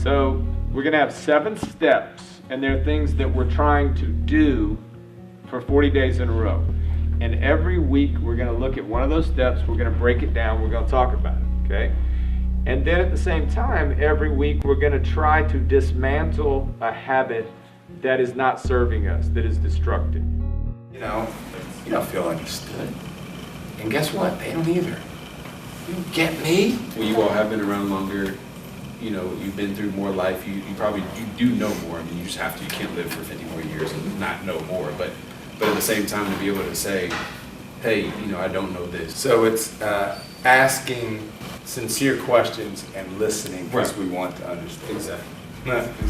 So we're going to have 7 steps, and they're things that we're trying to do for 40 days in a row. And every week we're going to look at one of those steps, we're going to break it down, we're going to talk about it, okay? And then at the same time, every week we're going to try to dismantle a habit that is not serving us, that is destructive. You don't feel understood. And guess what? They don't either. You get me? Well, you all have been around longer. You know, you've been through more life. You do know more. I mean, you just have to. You can't live for 50 more years and not know more. But at the same time, to be able to say, hey, I don't know this. So it's asking sincere questions and listening because we want to understand. Exactly.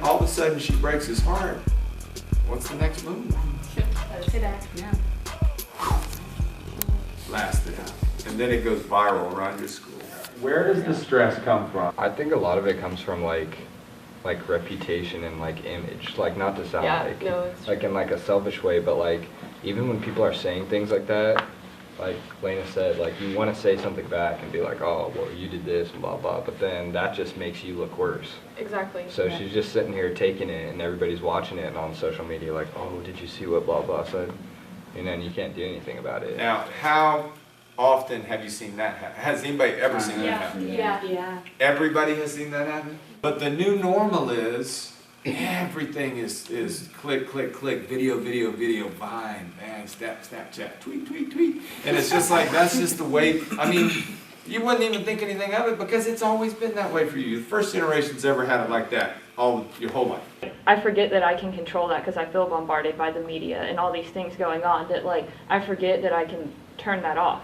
All of a sudden, she breaks his heart. What's the next move? Blast it out. And then it goes viral around your school. Where does the stress come from? I think a lot of it comes from like reputation and like image. Like, not to sound like in like a selfish way, but like even when people are saying things like that, like Lena said, like you want to say something back and be like, oh, well, you did this and blah blah, but then that just makes you look worse. Exactly. So she's just sitting here taking it, and everybody's watching it on social media, like, oh, did you see what blah blah said? And then you can't do anything about it. Now, how often have you seen that happen? Has anybody ever seen that happen? Yeah. Everybody has seen that happen? But the new normal is everything is click, click, click, video, Vine, bang, Snapchat, tweet. And it's just like, that's just the way, I mean, you wouldn't even think anything of it because it's always been that way for you. The first generation's ever had it like that your whole life. I forget that I can control that because I feel bombarded by the media and all these things going on that, like, I forget that I can turn that off.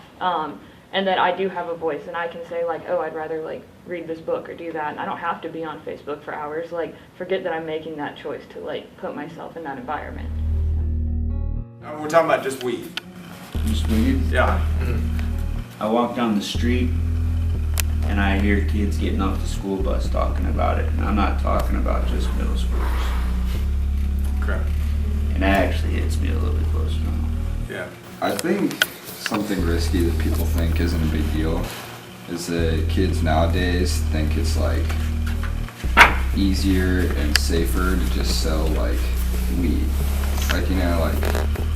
And that I do have a voice and I can say, like, oh, I'd rather, like, read this book or do that. And I don't have to be on Facebook for hours. Like, forget that I'm making that choice to, like, put myself in that environment. We're talking about just weed. Just weed? Yeah. I walk down the street and I hear kids getting off the school bus talking about it. And I'm not talking about just middle schoolers. Correct. And that actually hits me a little bit closer now. Yeah. I think something risky that people think isn't a big deal is that kids nowadays think it's like easier and safer to just sell like weed. Like,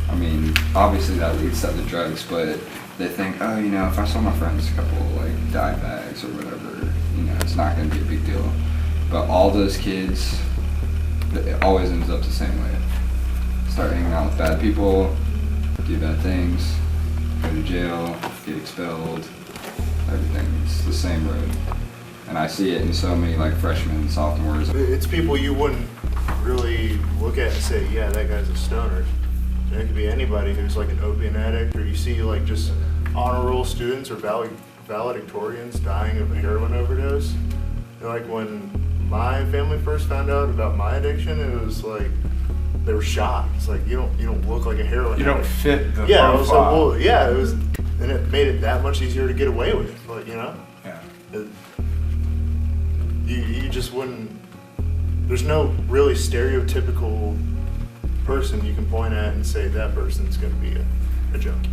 I mean, obviously that leads to other drugs, but they think, oh, if I sell my friends a couple like dye bags or whatever, it's not going to be a big deal. But all those kids, it always ends up the same way. Start hanging out with bad people, do bad things, go to jail, get expelled, everything. It's the same road. And I see it in so many like freshmen and sophomores. It's people you wouldn't really look at and say, yeah, that guy's a stoner. And it could be anybody who's like an opiate addict, or you see like just honor roll students or valedictorians dying of a heroin overdose. And like when my family first found out about my addiction, it was like they were shocked. It's like you don't look like a heroin You don't addict. fit the Yeah, I was like, profile. well, yeah, it was, and it made it that much easier to get away with. Like, Yeah. You just wouldn't. There's no really stereotypical person you can point at and say that person's going to be a junkie.